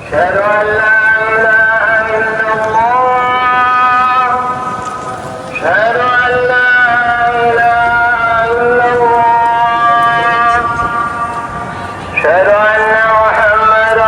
أشهد أن لا إله إلا الله. أشهد أن لا إله إلا الله. أشهد أن محمدا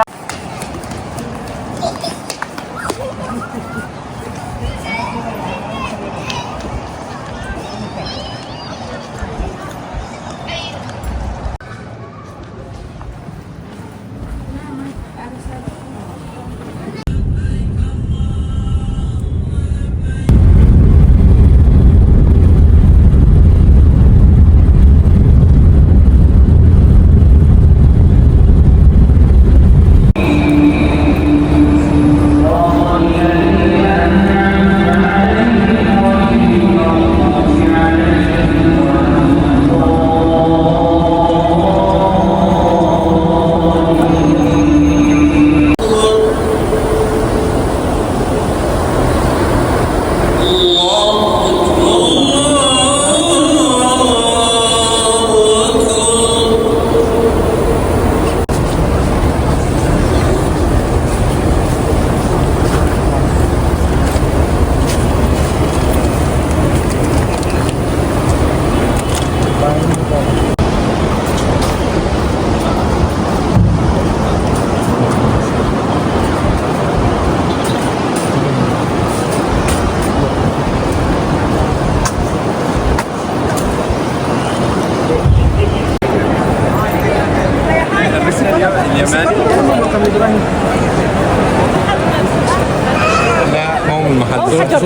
اليماني. لا ما هو من المحل.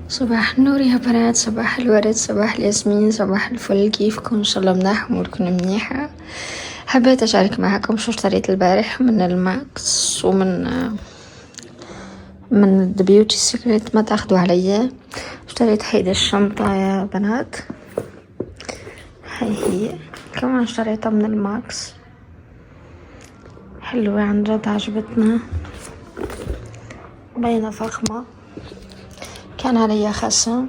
صباح النور يا بنات، صباح الورد، صباح الياسمين، صباح الفل. كيفكم؟ ان شاء الله مناح، اموركم منيحه. حبيت اشارك معكم شو اشتريت البارح من الماكس ومن The Beauty Secret. ما تاخدوا علي. اشتريت هيدي الشنطه يا بنات، هي كمان اشتريتها من الماكس، حلوه عن جد، عجبتنا، باينه فخمه، كان عليها خصم.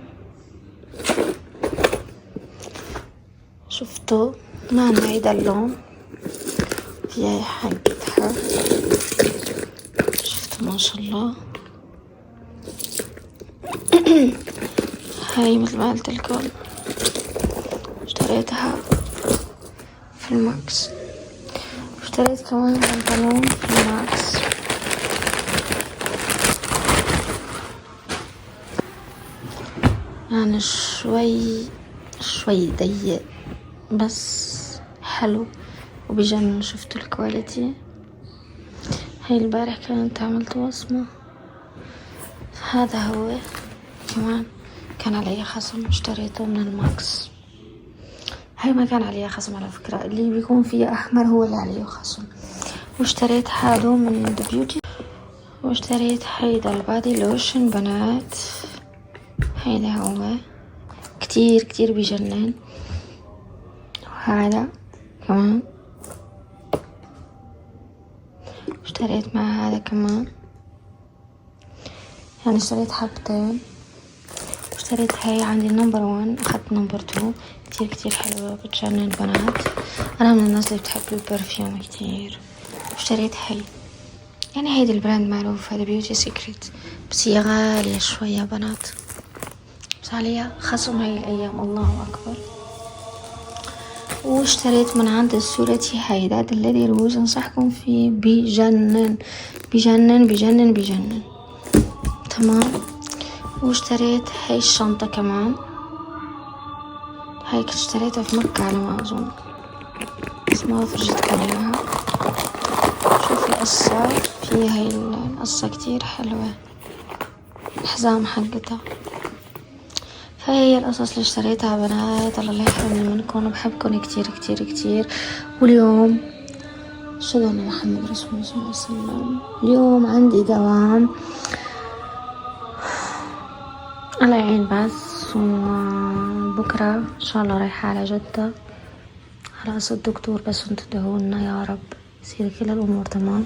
شفتوا معنا هيدا اللون، هي حقتها، شفتوا ما شاء الله. هاي مثل ما قلت لكم اشتريتها في الماكس. اشتريت كمان بنطلون في الماكس، يعني شوي ضيق بس حلو وبيجنن. شفتوا الكواليتي؟ هاي البارح كانت عملت وصمة، هذا هو كمان كان علي خصم، اشتريته من الماكس. هاي ما كان عليها خصم على فكرة، اللي بيكون فيه أحمر هو اللي عليه خصم. واشتريت هادو من ذا بيوتي، واشتريت هيدا البادي لوشن بنات، هيدا هو كتير كتير بيجنن. وهذا كمان اشتريت مع هذا كمان، يعني اشتريت حبتين. اشتريت هاي عندي نمبر 1، اخذت نمبر 2 كتير كتير حلوة بتجنن بنات. انا من الناس اللي بتحب البرفيوم كتير. اشتريت هاي، يعني هيدا البراند معروف، هذا بيوتي سيكريت، بس هي غالية شوية بنات، بس عليها خصم هاي الايام الله اكبر. واشتريت من عند السورتي هيدا الذي روز، انصحكم فيه، بيجنن بيجنن بيجنن بيجنن. تمام. واشتريت هاي الشنطة كمان، هاي اشتريتها في مكة على ما اظن، بس ما فرجتكم اياها. شوفي القصة فيها، هاي القصة كتير حلوة، الحزام حقتها. فهي القصص اللي اشتريتها بنات. الله لا يحرمني منكم، وبحبكم كتير كتير كتير. واليوم شدنا محمد رسول الله صلى الله عليه وسلم، اليوم عندي دوام الله يعين بس، وبكرة ان شاء الله رايحة على جدة على قصة الدكتور، بس انتوا تدعولنا يا رب يصير كل الامور تمام.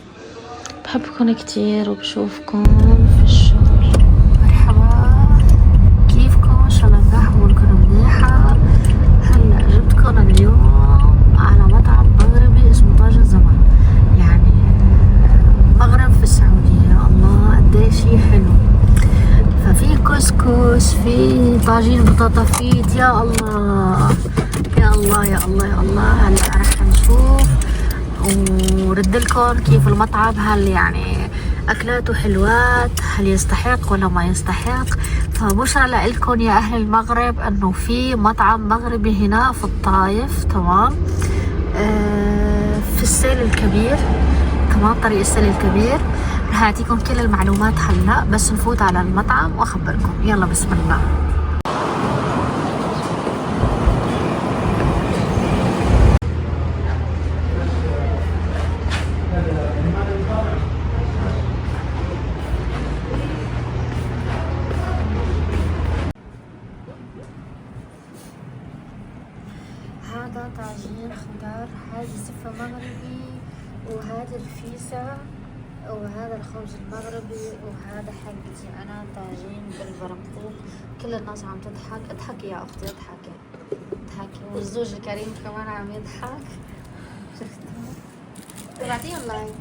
بحبكم كتير وبشوفكم في الشغل. مرحبا، كيفكم؟ ان شاء الله منيح اموركم منيحة. هلا جبتكم اليوم على مطعم مغربي اسمه طاج الزمان، يعني مغرب في السعودية. الله قديش هي حلو، ففي كسكس، في طاجين بطاطا فيت، يا الله يا الله يا الله يا الله. هلا رح نشوف وردلكم كيف المطعم، هل يعني اكلاته حلوات، هل يستحق ولا ما يستحق. فبشرى لكم يا اهل المغرب انه في مطعم مغربي هنا في الطايف، تمام، في السيل الكبير، تمام، طريق السيل الكبير. رح اعطيكم كل المعلومات هلا، بس نفوت على المطعم واخبركم. يلا بسم الله. هذا طاجين خضار، هذه سفة مغربي، وهذا الفيسة، وهذا الخبز المغربي، وهذا حقتي انا طاجين بالبرقوق. كل الناس عم تضحك، اضحكي يا اختي اضحكي اضحكي، والزوج الكريم كمان عم يضحك. شفتوا؟ بعطيهم لايك.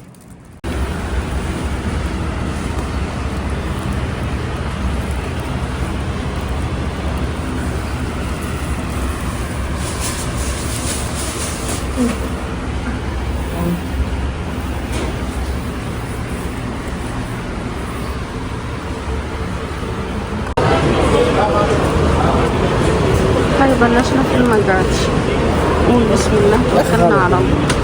هاي بلشنا في المقات، قول بسم الله توكلنا على الله.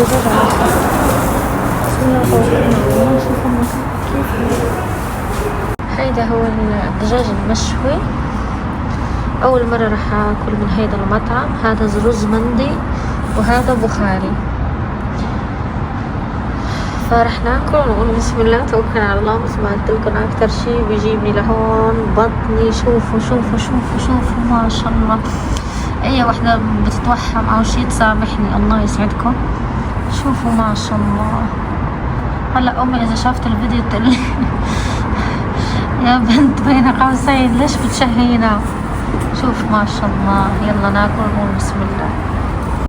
دجاج على الخط. بسم الله الرحمن الرحيم. نشوف كيف. هيدا هو الدجاج المشوي. أول مرة راح أكل من هيدا المطعم. هذا رز مندي وهذا بخاري. فرح ناكل ونقول بسم الله توكل على الله. مثل ما قلت لكم أكتر شي بيجيبني لهون بطني. شوفوا شوفوا شوفوا شوفوا ما شاء الله. أي وحدة بتتوحم أو شي تسامحني، الله يسعدكم. شوفوا ما شاء الله. هلا أمي إذا شافت الفيديو تقولي يا بنت بين قوسين ليش بتشهينا. شوف ما شاء الله. يلا ناكل ونقول بسم الله.